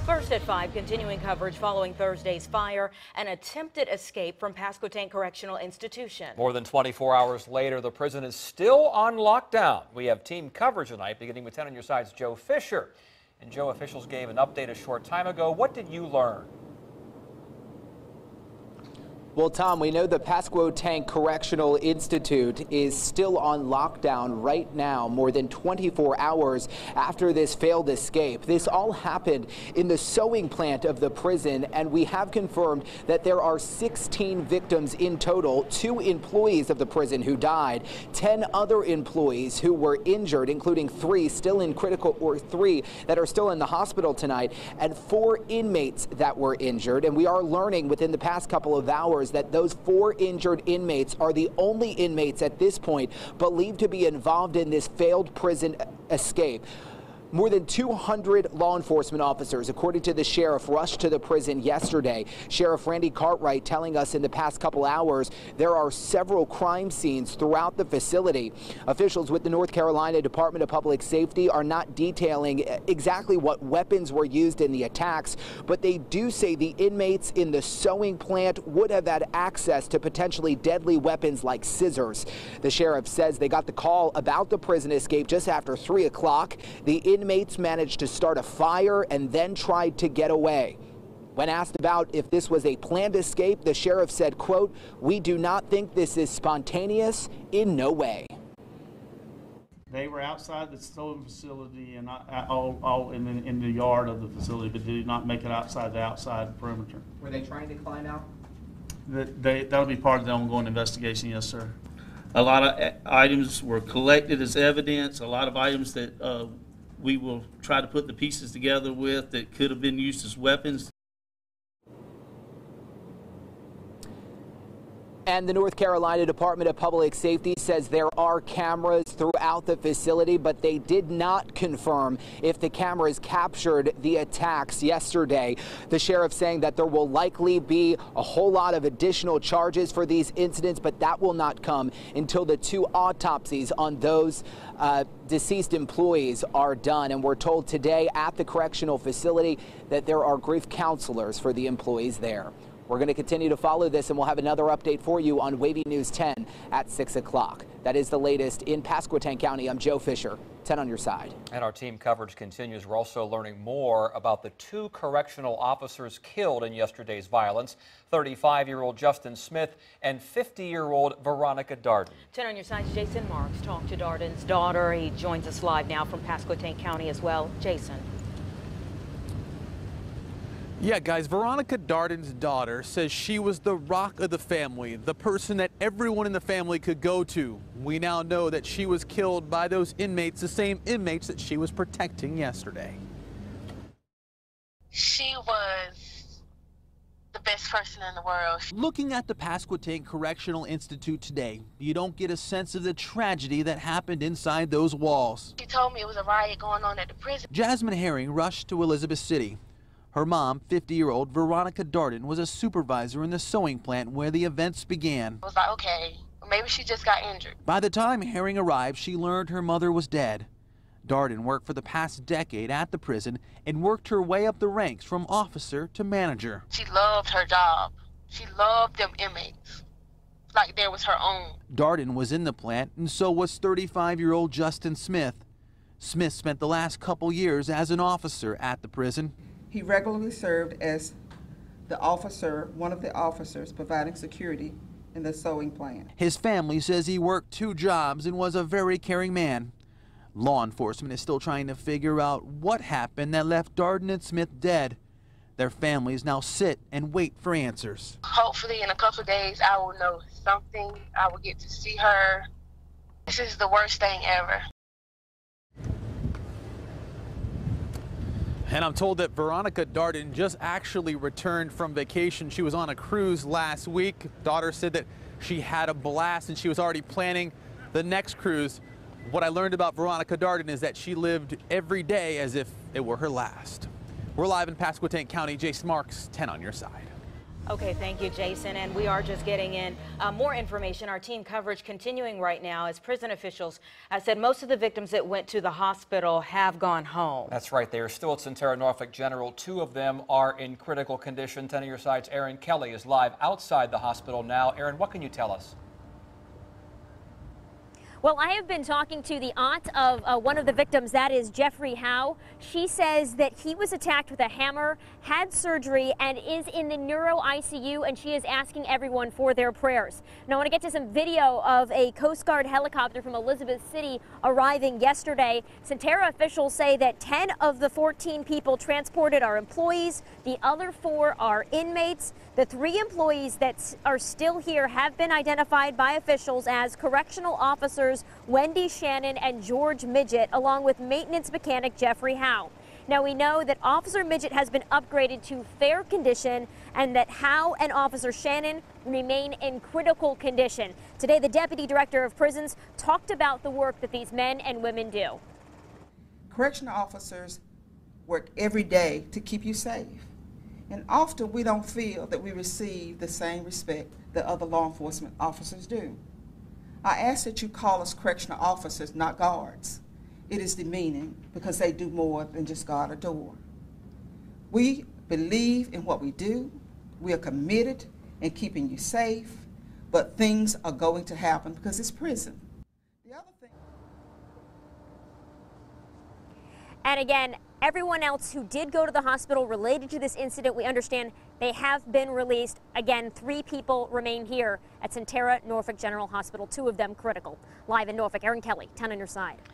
First at 5, continuing coverage following Thursday's fire and attempted escape from Pasquotank Correctional Institution. More than 24 hours later, the prison is still on lockdown. We have team coverage tonight, beginning with 10 on your side's Joe Fisher. And Joe, officials gave an update a short time ago. What did you learn? Well, Tom, we know the Pasquotank Correctional Institute is still on lockdown right now, more than 24 hours after this failed escape. This all happened in the sewing plant of the prison, and we have confirmed that there are 16 victims in total, 2 employees of the prison who died, 10 other employees who were injured, including 3 still in critical, or 3 that are still in the hospital tonight, and 4 inmates that were injured. And we are learning within the past couple of hours that those 4 injured inmates are the only inmates at this point believed to be involved in this failed prison escape. More than 200 law enforcement officers, according to the sheriff, rushed to the prison yesterday. Sheriff Randy Cartwright telling us in the past couple hours there are several crime scenes throughout the facility. Officials with the North Carolina Department of Public Safety are not detailing exactly what weapons were used in the attacks, but they do say the inmates in the sewing plant would have had access to potentially deadly weapons like scissors. The sheriff says they got the call about the prison escape just after 3 o'clock. The inmates managed to start a fire and then tried to get away. When asked about if this was a planned escape, the sheriff said, quote, "We do not think this is spontaneous, in no way." They were outside the sewing facility and all in the yard of the facility, but did not make it outside the outside perimeter. Were they trying to climb out? That'll be part of the ongoing investigation, yes, sir. A lot of items were collected as evidence, a lot of items that we will try to put the pieces together with that could have been used as weapons. And the North Carolina Department of Public Safety says there are cameras throughout the facility, but they did not confirm if the cameras captured the attacks yesterday. The sheriff saying that there will likely be a whole lot of additional charges for these incidents, but that will not come until the 2 autopsies on those deceased employees are done. And we're told today at the correctional facility that there are grief counselors for the employees there. We're going to continue to follow this, and we'll have another update for you on WAVY News 10 at 6 o'clock. That is the latest in Pasquotank County. I'm Joe Fisher, 10 on your side. And our team coverage continues. We're also learning more about the 2 correctional officers killed in yesterday's violence, 35-year-old Justin Smith and 50-year-old Veronica Darden. 10 on your side's Jason Marks talked to Darden's daughter. He joins us live now from Pasquotank County as well. Jason. Yeah, guys, Veronica Darden's daughter says she was the rock of the family, the person that everyone in the family could go to. We now know that she was killed by those inmates, the same inmates that she was protecting yesterday. She was the best person in the world. Looking at the Pasquotank Correctional Institute today, you don't get a sense of the tragedy that happened inside those walls. She told me it was a riot going on at the prison. Jasmine Herring rushed to Elizabeth City. Her mom, 50-year-old Veronica Darden, was a supervisor in the sewing plant where the events began. I was like, okay, maybe she just got injured. By the time Herring arrived, she learned her mother was dead. Darden worked for the past decade at the prison and worked her way up the ranks from officer to manager. She loved her job. She loved them inmates like they was her own. Darden was in the plant, and so was 35-year-old Justin Smith. Smith spent the last couple years as an officer at the prison. He regularly served as one of the officers providing security in the sewing plant. His family says he worked 2 jobs and was a very caring man. Law enforcement is still trying to figure out what happened that left Darden and Smith dead. Their families now sit and wait for answers. Hopefully in a couple of days I will know something. I will get to see her. This is the worst thing ever. And I'm told that Veronica Darden just actually returned from vacation. She was on a cruise last week. Daughter said that she had a blast and she was already planning the next cruise. What I learned about Veronica Darden is that she lived every day as if it were her last. We're live in Pasquotank County. Jason Marks, 10 on your side. Okay, thank you, Jason. And we are just getting in more information. Our team coverage continuing right now as prison officials said most of the victims that went to the hospital have gone home. That's right. They are still at Centera Norfolk General. 2 of them are in critical condition. 10 of your side's Aaron Kelly is live outside the hospital now. Aaron, what can you tell us? Well, I have been talking to the aunt of one of the victims, that is Jeffrey Howe. She says that he was attacked with a hammer, had surgery, and is in the neuro ICU, and she is asking everyone for their prayers. Now, I want to get to some video of a Coast Guard helicopter from Elizabeth City arriving yesterday. Centera officials say that 10 of the 14 people transported are employees. The other 4 are inmates. The 3 employees that are still here have been identified by officials as correctional officers Wendy Shannon and George Midget, along with maintenance mechanic Jeffrey Howe. Now, we know that Officer Midget has been upgraded to fair condition and that Howe and Officer Shannon remain in critical condition. Today, the Deputy Director of Prisons talked about the work that these men and women do. Correctional officers work every day to keep you safe. And often we don't feel that we receive the same respect that other law enforcement officers do. I ask that you call us correctional officers, not guards. It is demeaning because they do more than just guard a door. We believe in what we do. We are committed in keeping you safe, but things are going to happen because it's prison. The other thing. And again, everyone else who did go to the hospital related to this incident, we understand they have been released. Again, 3 people remain here at Centera Norfolk General Hospital, 2 of them critical. Live in Norfolk, Aaron Kelly, 10 on your side.